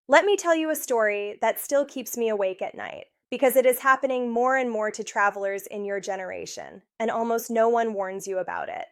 Let me tell you a story that still keeps me awake at night, because it is happening more and more to travelers in your generation, and almost no one warns you about it.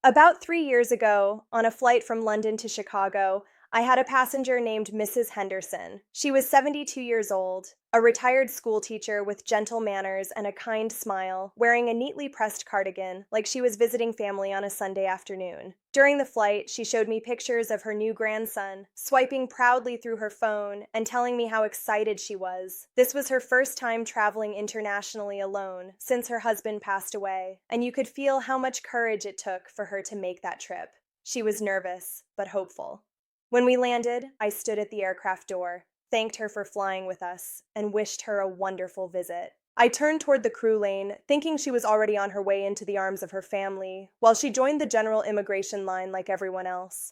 About 3 years ago, on a flight from London to Chicago, I had a passenger named Mrs. Henderson. She was 72 years old, a retired school teacher with gentle manners and a kind smile, wearing a neatly pressed cardigan like she was visiting family on a Sunday afternoon. During the flight, she showed me pictures of her new grandson, swiping proudly through her phone and telling me how excited she was. This was her first time traveling internationally alone since her husband passed away, and you could feel how much courage it took for her to make that trip. She was nervous, but hopeful. When we landed, I stood at the aircraft door, thanked her for flying with us, and wished her a wonderful visit. I turned toward the crew lane, thinking she was already on her way into the arms of her family, while she joined the general immigration line like everyone else.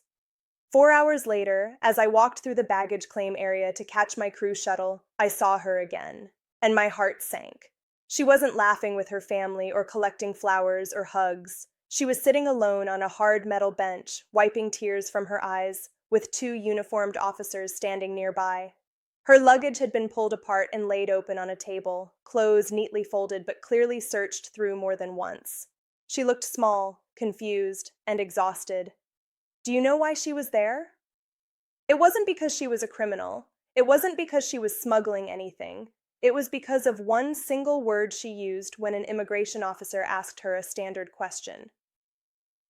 4 hours later, as I walked through the baggage claim area to catch my crew shuttle, I saw her again, and my heart sank. She wasn't laughing with her family or collecting flowers or hugs. She was sitting alone on a hard metal bench, wiping tears from her eyes, with two uniformed officers standing nearby. Her luggage had been pulled apart and laid open on a table, clothes neatly folded but clearly searched through more than once. She looked small, confused, and exhausted. Do you know why she was there? It wasn't because she was a criminal. It wasn't because she was smuggling anything. It was because of one single word she used when an immigration officer asked her a standard question.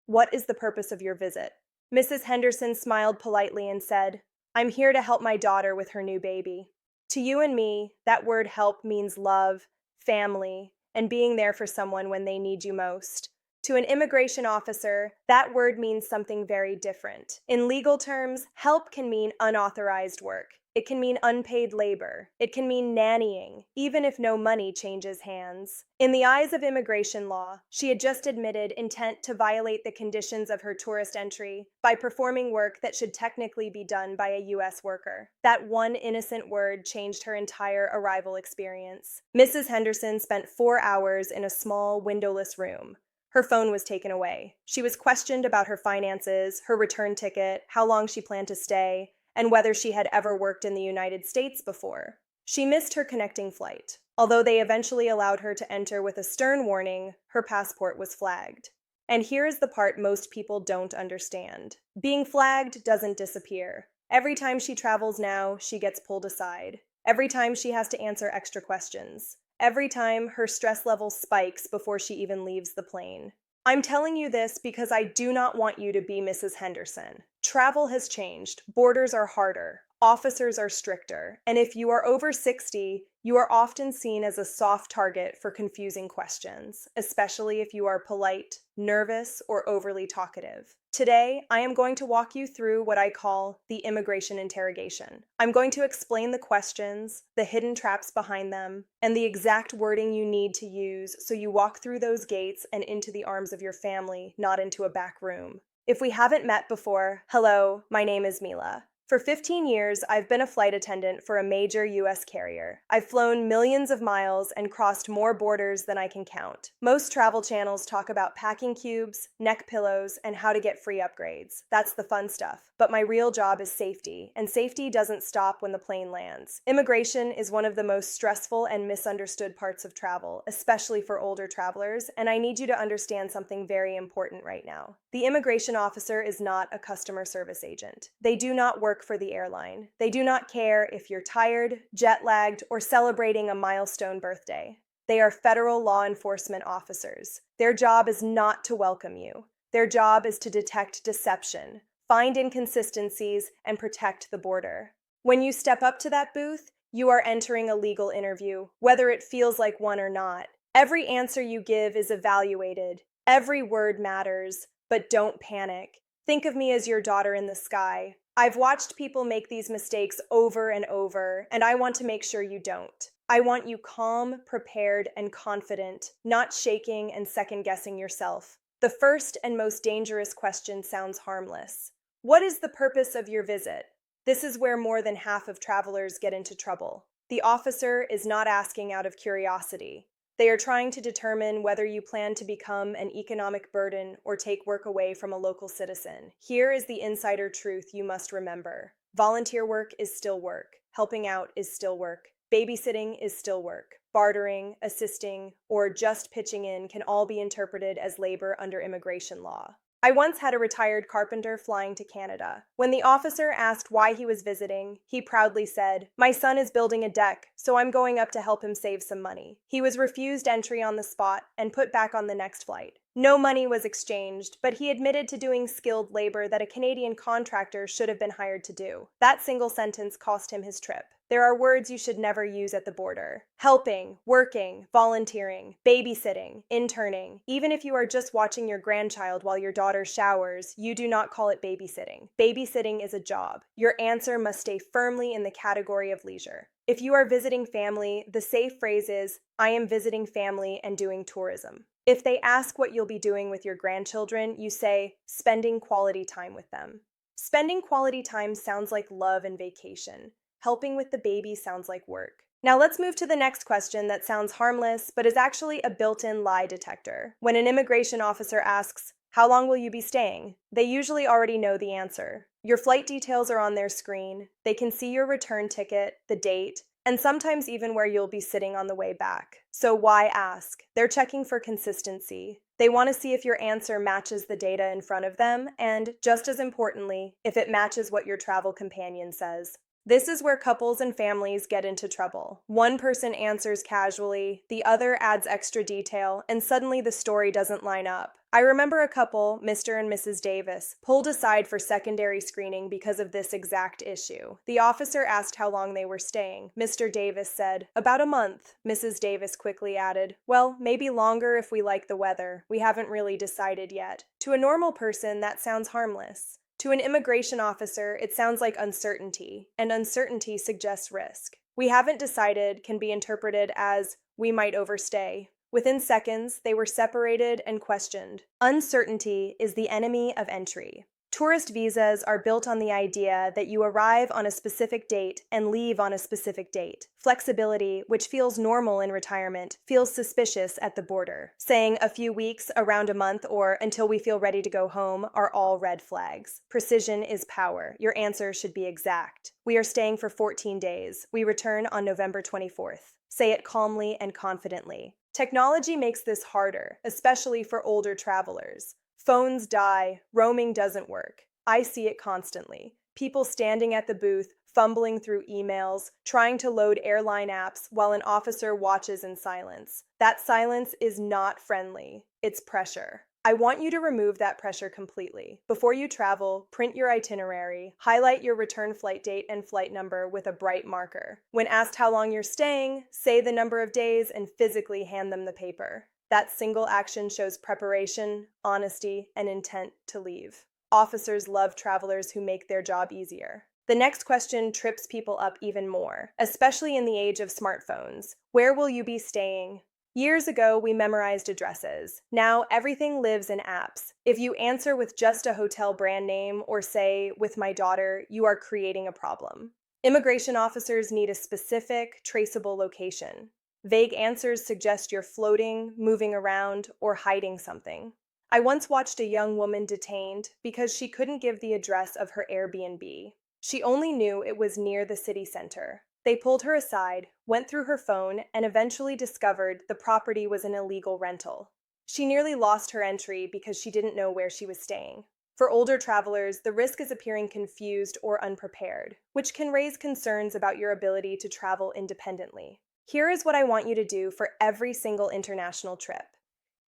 What is the purpose of your visit? Mrs. Henderson smiled politely and said, I'm here to help my daughter with her new baby. To you and me, that word help means love, family, and being there for someone when they need you most. To an immigration officer, that word means something very different. In legal terms, help can mean unauthorized work. It can mean unpaid labor. It can mean nannying, even if no money changes hands. In the eyes of immigration law, she had just admitted intent to violate the conditions of her tourist entry by performing work that should technically be done by a U.S. worker. That one innocent word changed her entire arrival experience. Mrs. Henderson spent 4 hours in a small, windowless room. Her phone was taken away. She was questioned about her finances, her return ticket, how long she planned to stay, and whether she had ever worked in the United States before. She missed her connecting flight. Although they eventually allowed her to enter with a stern warning, her passport was flagged. And here is the part most people don't understand. Being flagged doesn't disappear. Every time she travels now, she gets pulled aside. Every time she has to answer extra questions. Every time her stress level spikes before she even leaves the plane. I'm telling you this because I do not want you to be Mrs. Henderson. Travel has changed. Borders are harder. Officers are stricter. And if you are over 60, you are often seen as a soft target for confusing questions, especially if you are polite, nervous, or overly talkative. Today, I am going to walk you through what I call the immigration interrogation. I'm going to explain the questions, the hidden traps behind them, and the exact wording you need to use so you walk through those gates and into the arms of your family, not into a back room. If we haven't met before, hello, my name is Mila. For 15 years, I've been a flight attendant for a major U.S. carrier. I've flown millions of miles and crossed more borders than I can count. Most travel channels talk about packing cubes, neck pillows, and how to get free upgrades. That's the fun stuff. But my real job is safety, and safety doesn't stop when the plane lands. Immigration is one of the most stressful and misunderstood parts of travel, especially for older travelers, and I need you to understand something very important right now. The immigration officer is not a customer service agent. They do not work for the airline. They do not care if you're tired, jet-lagged, or celebrating a milestone birthday. They are federal law enforcement officers. Their job is not to welcome you. Their job is to detect deception, find inconsistencies, and protect the border. When you step up to that booth, you are entering a legal interview, whether it feels like one or not. Every answer you give is evaluated. Every word matters, but don't panic. Think of me as your daughter in the sky. I've watched people make these mistakes over and over, and I want to make sure you don't. I want you calm, prepared, and confident, not shaking and second-guessing yourself. The first and most dangerous question sounds harmless. What is the purpose of your visit? This is where more than half of travelers get into trouble. The officer is not asking out of curiosity. They are trying to determine whether you plan to become an economic burden or take work away from a local citizen. Here is the insider truth you must remember. Volunteer work is still work. Helping out is still work. Babysitting is still work. Bartering, assisting, or just pitching in can all be interpreted as labor under immigration law. I once had a retired carpenter flying to Canada. When the officer asked why he was visiting, he proudly said, "My son is building a deck, so I'm going up to help him save some money." He was refused entry on the spot and put back on the next flight. No money was exchanged, but he admitted to doing skilled labor that a Canadian contractor should have been hired to do. That single sentence cost him his trip. There are words you should never use at the border. Helping, working, volunteering, babysitting, interning. Even if you are just watching your grandchild while your daughter showers, you do not call it babysitting. Babysitting is a job. Your answer must stay firmly in the category of leisure. If you are visiting family, the safe phrase is, "I am visiting family and doing tourism." If they ask what you'll be doing with your grandchildren, you say, "Spending quality time with them." Spending quality time sounds like love and vacation. Helping with the baby sounds like work. Now let's move to the next question that sounds harmless, but is actually a built-in lie detector. When an immigration officer asks, "How long will you be staying?" they usually already know the answer. Your flight details are on their screen. They can see your return ticket, the date, and sometimes even where you'll be sitting on the way back. So why ask? They're checking for consistency. They want to see if your answer matches the data in front of them, and, just as importantly, if it matches what your travel companion says. This is where couples and families get into trouble. One person answers casually, the other adds extra detail, and suddenly the story doesn't line up. I remember a couple, Mr. and Mrs. Davis, pulled aside for secondary screening because of this exact issue. The officer asked how long they were staying. Mr. Davis said, "About a month." Mrs. Davis quickly added, "Well, maybe longer if we like the weather. We haven't really decided yet." To a normal person, that sounds harmless. To an immigration officer, it sounds like uncertainty, and uncertainty suggests risk. "We haven't decided" can be interpreted as, "we might overstay." Within seconds, they were separated and questioned. Uncertainty is the enemy of entry. Tourist visas are built on the idea that you arrive on a specific date and leave on a specific date. Flexibility, which feels normal in retirement, feels suspicious at the border. Saying a few weeks, around a month, or until we feel ready to go home are all red flags. Precision is power. Your answer should be exact. "We are staying for 14 days. We return on November 24th. Say it calmly and confidently. Technology makes this harder, especially for older travelers. Phones die, roaming doesn't work. I see it constantly. People standing at the booth, fumbling through emails, trying to load airline apps while an officer watches in silence. That silence is not friendly. It's pressure. I want you to remove that pressure completely. Before you travel, print your itinerary, highlight your return flight date and flight number with a bright marker. When asked how long you're staying, say the number of days and physically hand them the paper. That single action shows preparation, honesty, and intent to leave. Officers love travelers who make their job easier. The next question trips people up even more, especially in the age of smartphones. Where will you be staying? Years ago, we memorized addresses. Now, everything lives in apps. If you answer with just a hotel brand name or say, "with my daughter," you are creating a problem. Immigration officers need a specific, traceable location. Vague answers suggest you're floating, moving around, or hiding something. I once watched a young woman detained because she couldn't give the address of her Airbnb. She only knew it was near the city center. They pulled her aside, went through her phone, and eventually discovered the property was an illegal rental. She nearly lost her entry because she didn't know where she was staying. For older travelers, the risk is appearing confused or unprepared, which can raise concerns about your ability to travel independently. Here is what I want you to do for every single international trip.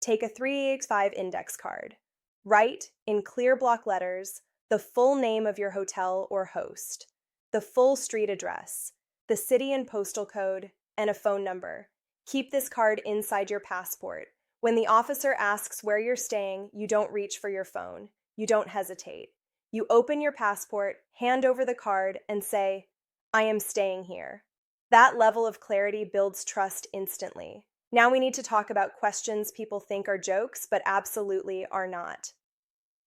Take a 3AX5 index card. Write, in clear block letters, the full name of your hotel or host, the full street address, the city and postal code, and a phone number. Keep this card inside your passport. When the officer asks where you're staying, you don't reach for your phone. You don't hesitate. You open your passport, hand over the card, and say, "I am staying here." That level of clarity builds trust instantly. Now we need to talk about questions people think are jokes, but absolutely are not.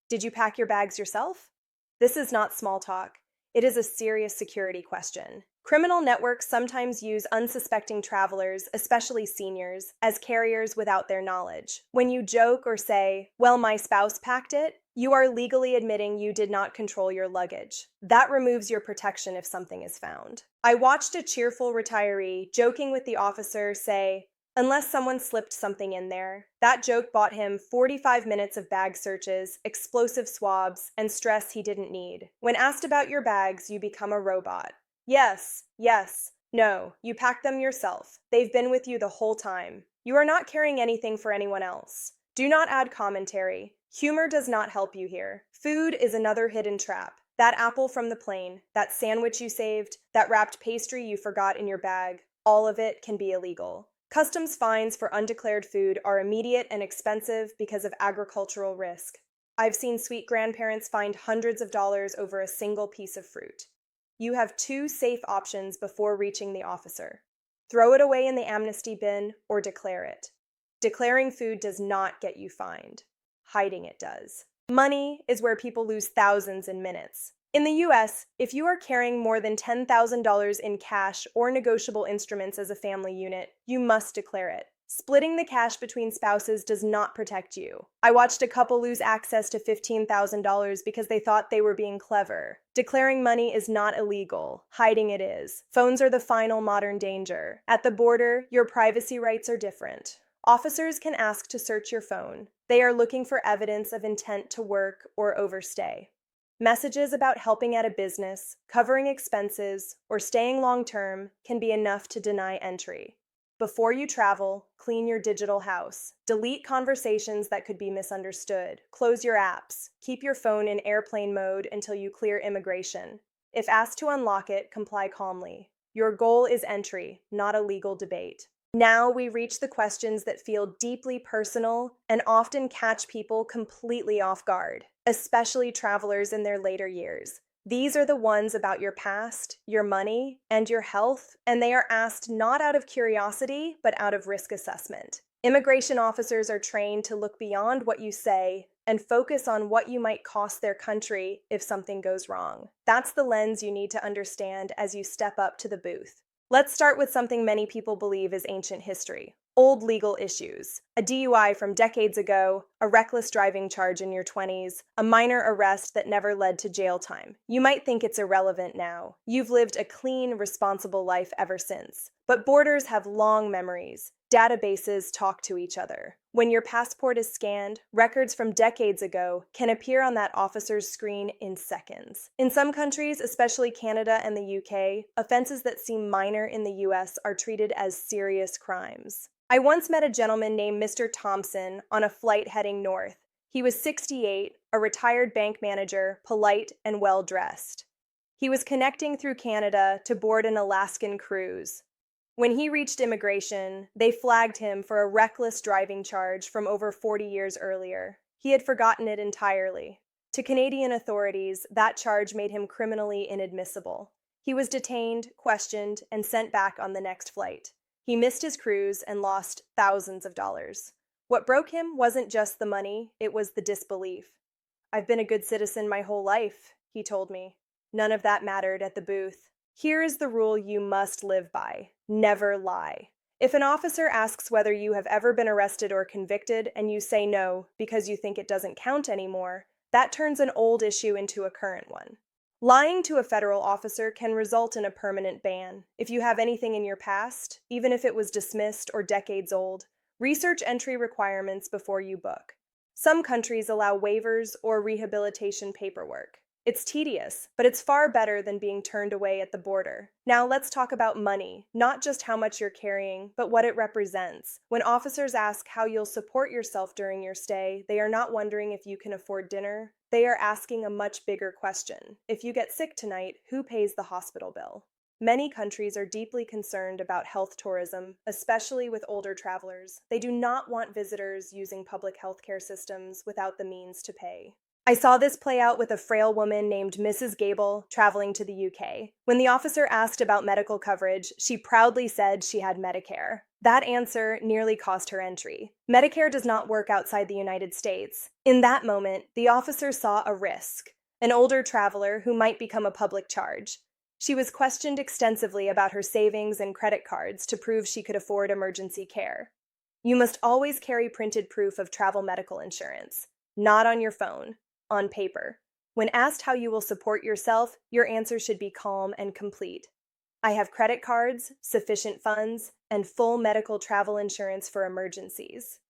Did you pack your bags yourself? This is not small talk. It is a serious security question. Criminal networks sometimes use unsuspecting travelers, especially seniors, as carriers without their knowledge. When you joke or say, "Well, my spouse packed it," You are legally admitting you did not control your luggage. That removes your protection if something is found. I watched a cheerful retiree joking with the officer say, "Unless someone slipped something in there." That joke bought him 45 minutes of bag searches, explosive swabs, and stress he didn't need. When asked about your bags, you become a robot. Yes, yes, no, you pack them yourself. They've been with you the whole time. You are not carrying anything for anyone else. Do not add commentary. Humor does not help you here. Food is another hidden trap. That apple from the plane, that sandwich you saved, that wrapped pastry you forgot in your bag, all of it can be illegal. Customs fines for undeclared food are immediate and expensive because of agricultural risk. I've seen sweet grandparents find hundreds of dollars over a single piece of fruit. You have two safe options before reaching the officer. Throw it away in the amnesty bin or declare it. Declaring food does not get you fined. Hiding it does. Money is where people lose thousands in minutes. In the US, if you are carrying more than $10,000 in cash or negotiable instruments as a family unit, you must declare it. Splitting the cash between spouses does not protect you. I watched a couple lose access to $15,000 because they thought they were being clever. Declaring money is not illegal. Hiding it is. Phones are the final modern danger. At the border, your privacy rights are different. Officers can ask to search your phone. They are looking for evidence of intent to work or overstay. Messages about helping at a business, covering expenses, or staying long-term can be enough to deny entry. Before you travel, clean your digital house. Delete conversations that could be misunderstood. Close your apps. Keep your phone in airplane mode until you clear immigration. If asked to unlock it, comply calmly. Your goal is entry, not a legal debate. Now we reach the questions that feel deeply personal and often catch people completely off guard, especially travelers in their later years. These are the ones about your past, your money, and your health, and they are asked not out of curiosity, but out of risk assessment. Immigration officers are trained to look beyond what you say and focus on what you might cost their country if something goes wrong. That's the lens you need to understand as you step up to the booth. Let's start with something many people believe is ancient history: old legal issues. A DUI from decades ago, a reckless driving charge in your 20s, a minor arrest that never led to jail time. You might think it's irrelevant now. You've lived a clean, responsible life ever since. But borders have long memories. Databases talk to each other. When your passport is scanned, records from decades ago can appear on that officer's screen in seconds. In some countries, especially Canada and the UK, offenses that seem minor in the US are treated as serious crimes. I once met a gentleman named Mr. Thompson on a flight heading north. He was 68, a retired bank manager, polite and well-dressed. He was connecting through Canada to board an Alaskan cruise. When he reached immigration, they flagged him for a reckless driving charge from over 40 years earlier. He had forgotten it entirely. To Canadian authorities, that charge made him criminally inadmissible. He was detained, questioned, and sent back on the next flight. He missed his cruise and lost thousands of dollars. What broke him wasn't just the money, it was the disbelief. "I've been a good citizen my whole life," he told me. None of that mattered at the booth. Here is the rule you must live by: never lie. If an officer asks whether you have ever been arrested or convicted and you say no because you think it doesn't count anymore, that turns an old issue into a current one. Lying to a federal officer can result in a permanent ban. If you have anything in your past, even if it was dismissed or decades old, research entry requirements before you book. Some countries allow waivers or rehabilitation paperwork. It's tedious, but it's far better than being turned away at the border. Now let's talk about money, not just how much you're carrying, but what it represents. When officers ask how you'll support yourself during your stay, they are not wondering if you can afford dinner. They are asking a much bigger question. If you get sick tonight, who pays the hospital bill? Many countries are deeply concerned about health tourism, especially with older travelers. They do not want visitors using public healthcare systems without the means to pay. I saw this play out with a frail woman named Mrs. Gable traveling to the UK. When the officer asked about medical coverage, she proudly said she had Medicare. That answer nearly cost her entry. Medicare does not work outside the United States. In that moment, the officer saw a risk: an older traveler who might become a public charge. She was questioned extensively about her savings and credit cards to prove she could afford emergency care. You must always carry printed proof of travel medical insurance. Not on your phone. on paper. When asked how you will support yourself, your answer should be calm and complete. I have credit cards, sufficient funds, and full medical travel insurance for emergencies.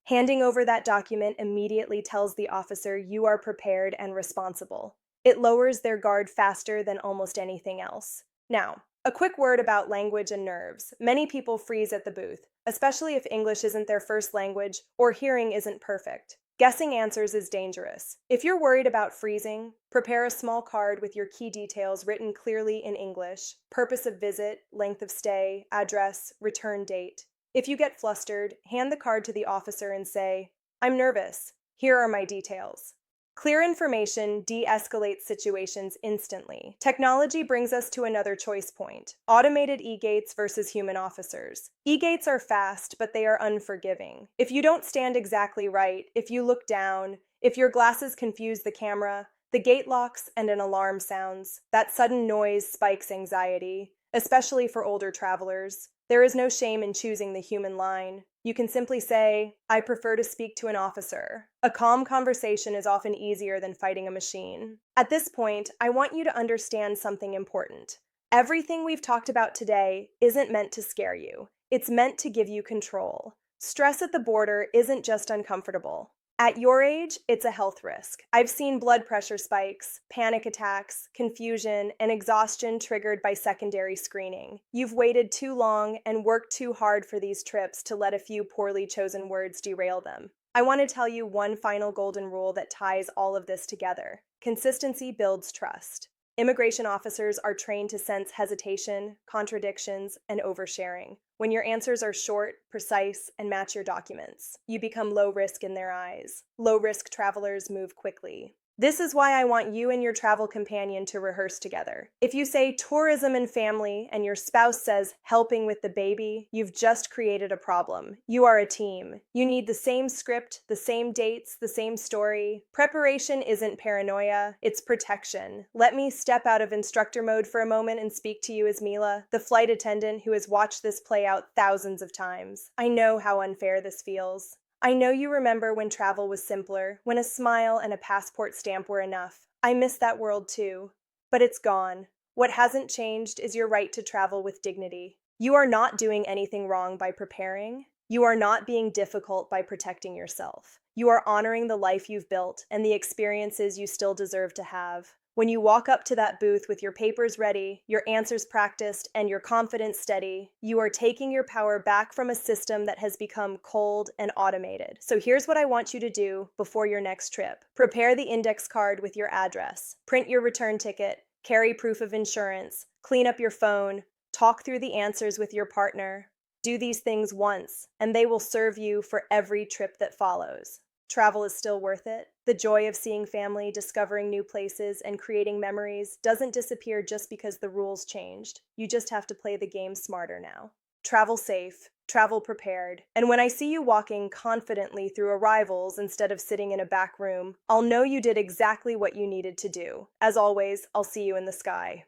Handing over that document immediately tells the officer you are prepared and responsible. It lowers their guard faster than almost anything else. Now, a quick word about language and nerves. Many people freeze at the booth, especially if English isn't their first language or hearing isn't perfect. Guessing answers is dangerous. If you're worried about freezing, prepare a small card with your key details written clearly in English: purpose of visit, length of stay, address, return date. If you get flustered, hand the card to the officer and say, "I'm nervous. Here are my details." Clear information de-escalates situations instantly. Technology brings us to another choice point: automated e-gates versus human officers. E-gates are fast, but they are unforgiving. If you don't stand exactly right, if you look down, if your glasses confuse the camera, the gate locks and an alarm sounds. That sudden noise spikes anxiety, especially for older travelers. There is no shame in choosing the human line. You can simply say, "I prefer to speak to an officer." A calm conversation is often easier than fighting a machine. At this point, I want you to understand something important. Everything we've talked about today isn't meant to scare you. It's meant to give you control. Stress at the border isn't just uncomfortable. At your age, it's a health risk. I've seen blood pressure spikes, panic attacks, confusion, and exhaustion triggered by secondary screening. You've waited too long and worked too hard for these trips to let a few poorly chosen words derail them. I want to tell you one final golden rule that ties all of this together. Consistency builds trust. Immigration officers are trained to sense hesitation, contradictions, and oversharing. When your answers are short, precise, and match your documents, you become low risk in their eyes. Low risk travelers move quickly. This is why I want you and your travel companion to rehearse together. If you say tourism and family and your spouse says helping with the baby, you've just created a problem. You are a team. You need the same script, the same dates, the same story. Preparation isn't paranoia, it's protection. Let me step out of instructor mode for a moment and speak to you as Mila, the flight attendant who has watched this play out thousands of times. I know how unfair this feels. I know you remember when travel was simpler, when a smile and a passport stamp were enough. I miss that world too. But it's gone. What hasn't changed is your right to travel with dignity. You are not doing anything wrong by preparing. You are not being difficult by protecting yourself. You are honoring the life you've built and the experiences you still deserve to have. When you walk up to that booth with your papers ready, your answers practiced, and your confidence steady, you are taking your power back from a system that has become cold and automated. So here's what I want you to do before your next trip. Prepare the index card with your address. Print your return ticket. Carry proof of insurance. Clean up your phone. Talk through the answers with your partner. Do these things once, and they will serve you for every trip that follows. Travel is still worth it. The joy of seeing family, discovering new places, and creating memories doesn't disappear just because the rules changed. You just have to play the game smarter now. Travel safe, travel prepared, and when I see you walking confidently through arrivals instead of sitting in a back room, I'll know you did exactly what you needed to do. As always, I'll see you in the sky.